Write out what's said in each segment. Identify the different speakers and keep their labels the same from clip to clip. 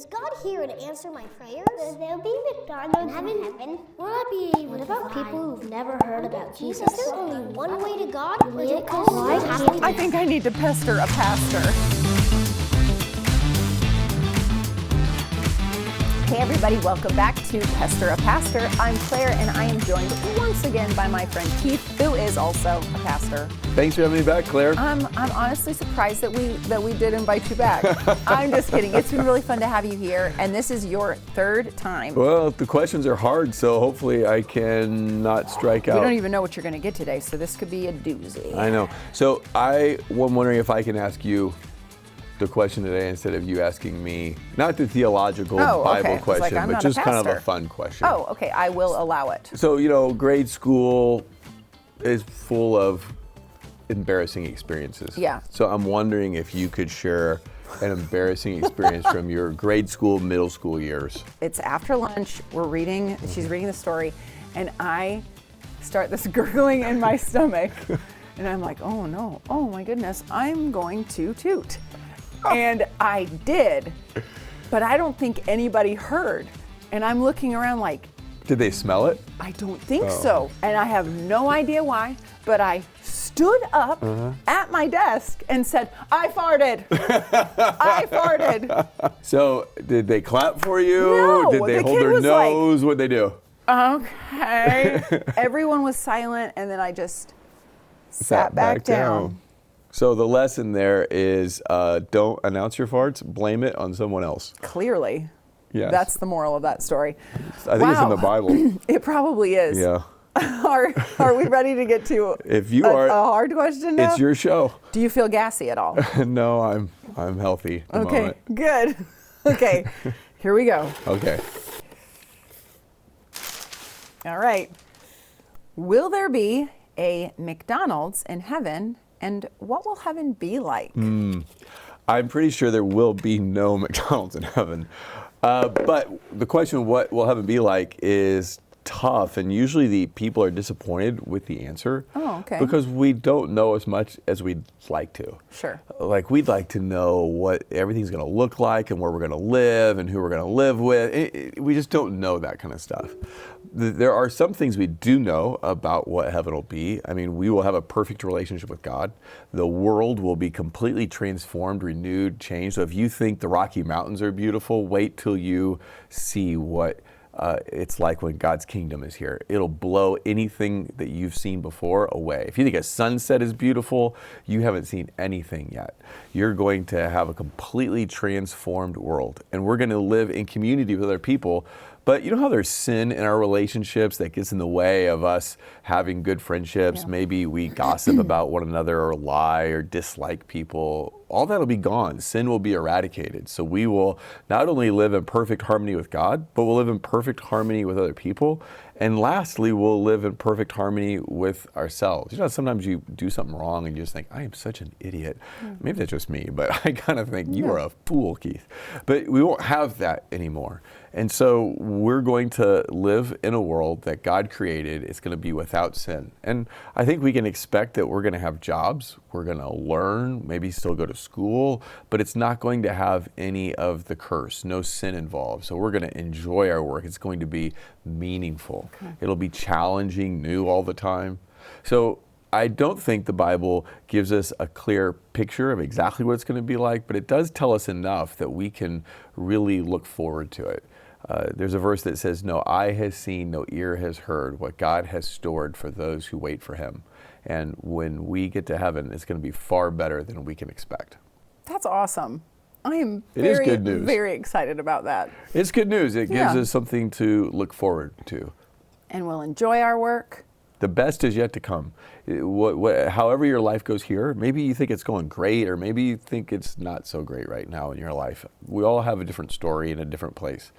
Speaker 1: Does God hear and answer my prayers?
Speaker 2: Will there be McDonald's in heaven?
Speaker 1: Will I be able
Speaker 2: What
Speaker 1: to
Speaker 2: about
Speaker 1: fly?
Speaker 2: people who've never heard about Jesus?
Speaker 1: Is there only one way to God? Or is it
Speaker 2: Why
Speaker 1: possible?
Speaker 2: can't
Speaker 3: I think I need to pester a pastor. Hey everybody, welcome back to Pester a Pastor. I'm Claire and I am joined once again by my friend Keith, who is also a pastor.
Speaker 4: Thanks for having me back, Claire.
Speaker 3: I'm honestly surprised that we did invite you back. I'm just kidding. It's been really fun to have you here, and this is your third time.
Speaker 4: Well, the questions are hard, so hopefully I can not strike out.
Speaker 3: We don't even know what you're going to get today, so this could be a doozy.
Speaker 4: I know. So I'm wondering if I can ask you the question today instead of you asking me, not the theological Bible question,
Speaker 3: I'm
Speaker 4: but
Speaker 3: not
Speaker 4: just
Speaker 3: a
Speaker 4: kind of a
Speaker 3: pastor.
Speaker 4: fun question.
Speaker 3: Oh, okay. I will allow it.
Speaker 4: So, grade school is full of embarrassing experiences.
Speaker 3: Yeah.
Speaker 4: So I'm wondering if you could share an embarrassing experience from your grade school, middle school years.
Speaker 3: It's after lunch. We're reading. She's reading the story, and I start this gurgling in my stomach, and I'm like, "Oh no! Oh my goodness! I'm going to toot," and I did, but I don't think anybody heard, and I'm looking around like,
Speaker 4: Did they smell it?
Speaker 3: I don't think so, and I have no idea why, but I stood up at my desk and said, "I farted." I farted.
Speaker 4: So did they clap for you?
Speaker 3: No,
Speaker 4: Did they
Speaker 3: the
Speaker 4: hold
Speaker 3: kid
Speaker 4: their
Speaker 3: was like-
Speaker 4: nose? What'd they do?
Speaker 3: Okay. Everyone was silent, and then I just sat back down.
Speaker 4: So the lesson there is don't announce your farts, blame it on someone else.
Speaker 3: Clearly.
Speaker 4: Yes.
Speaker 3: That's the moral of that story.
Speaker 4: I think it's in the Bible.
Speaker 3: It probably is.
Speaker 4: Yeah.
Speaker 3: Are we ready to get to
Speaker 4: If you
Speaker 3: a
Speaker 4: are,
Speaker 3: hard question now?
Speaker 4: it's your show.
Speaker 3: Do you feel gassy at all?
Speaker 4: No, I'm healthy at the
Speaker 3: Okay,
Speaker 4: moment.
Speaker 3: good. Okay, here we go.
Speaker 4: Okay.
Speaker 3: All right. Will there be a McDonald's in heaven, and what will heaven be like?
Speaker 4: I'm pretty sure there will be no McDonald's in heaven. But the question of what will heaven be like is tough, and usually the people are disappointed with the answer.
Speaker 3: Oh, okay.
Speaker 4: Because we don't know as much as we'd like to.
Speaker 3: Sure.
Speaker 4: Like, we'd like to know what everything's going to look like and where we're going to live and who we're going to live with. We just don't know that kind of stuff. There are some things we do know about what heaven will be. I mean, we will have a perfect relationship with God. The world will be completely transformed, renewed, changed. So if you think the Rocky Mountains are beautiful, wait till you see what it's like when God's kingdom is here. It'll blow anything that you've seen before away. If you think a sunset is beautiful, you haven't seen anything yet. You're going to have a completely transformed world. And we're going to live in community with other people. But you know how there's sin in our relationships that gets in the way of us having good friendships?
Speaker 3: Yeah.
Speaker 4: Maybe we gossip about one another or lie or dislike people. All that will be gone. Sin will be eradicated. So we will not only live in perfect harmony with God, but we'll live in perfect harmony with other people. And lastly, we'll live in perfect harmony with ourselves. You know, sometimes you do something wrong and you just think, I am such an idiot. Maybe that's just me, but I kind of think you are a fool, Keith. But we won't have that anymore. And so we're going to live in a world that God created. It's going to be without sin. And I think we can expect that we're going to have jobs. We're going to learn, maybe still go to school, but it's not going to have any of the curse, no sin involved. So we're going to enjoy our work. It's going to be meaningful. Okay. It'll be challenging, new all the time. So I don't think the Bible gives us a clear picture of exactly what it's going to be like, but it does tell us enough that we can really look forward to it. There's a verse that says, no eye has seen, no ear has heard what God has stored for those who wait for him. And when we get to heaven, it's going to be far better than we can expect.
Speaker 3: That's awesome. I am
Speaker 4: It is good news.
Speaker 3: Very excited about that.
Speaker 4: It's good news. It gives us something to look forward to.
Speaker 3: And we'll enjoy our work.
Speaker 4: The best is yet to come. However your life goes here, maybe you think it's going great, or maybe you think it's not so great right now in your life. We all have a different story in a different place.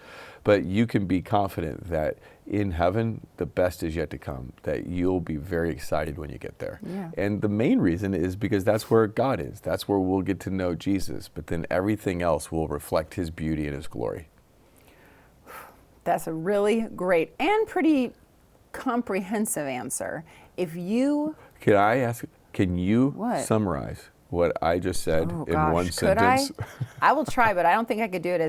Speaker 4: But you can be confident that in heaven, the best is yet to come, that you'll be very excited when you get there.
Speaker 3: Yeah.
Speaker 4: And the main reason is because that's where God is. That's where we'll get to know Jesus. But then everything else will reflect his beauty and his glory.
Speaker 3: That's a really great and pretty comprehensive answer. If you...
Speaker 4: Can I ask, can you
Speaker 3: What?
Speaker 4: Summarize what I just said in one
Speaker 3: Could
Speaker 4: sentence?
Speaker 3: I will try, but I don't think I could do it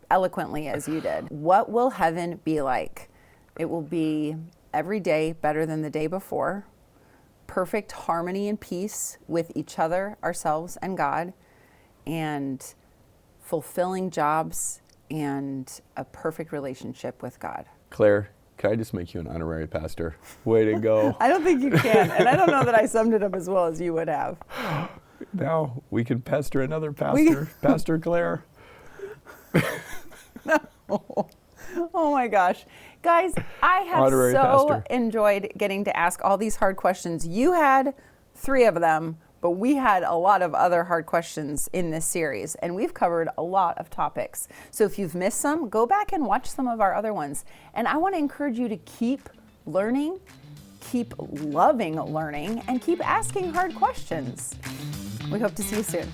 Speaker 3: eloquently as you did. What will heaven be like? It will be every day better than the day before, perfect harmony and peace with each other, ourselves, and God, and fulfilling jobs and a perfect relationship with God.
Speaker 4: Claire, can I just make you an honorary pastor? Way to go.
Speaker 3: I don't think you can, and I don't know that I summed it up as well as you would have.
Speaker 4: Now we can pester another pastor, Pastor Claire.
Speaker 3: Oh my gosh. Guys, I have
Speaker 4: Honorary
Speaker 3: so
Speaker 4: pastor.
Speaker 3: enjoyed getting to ask all these hard questions. You had 3 of them, but we had a lot of other hard questions in this series, and we've covered a lot of topics. So if you've missed some, go back and watch some of our other ones. And I want to encourage you to keep learning, keep loving learning, and keep asking hard questions. We hope to see you soon.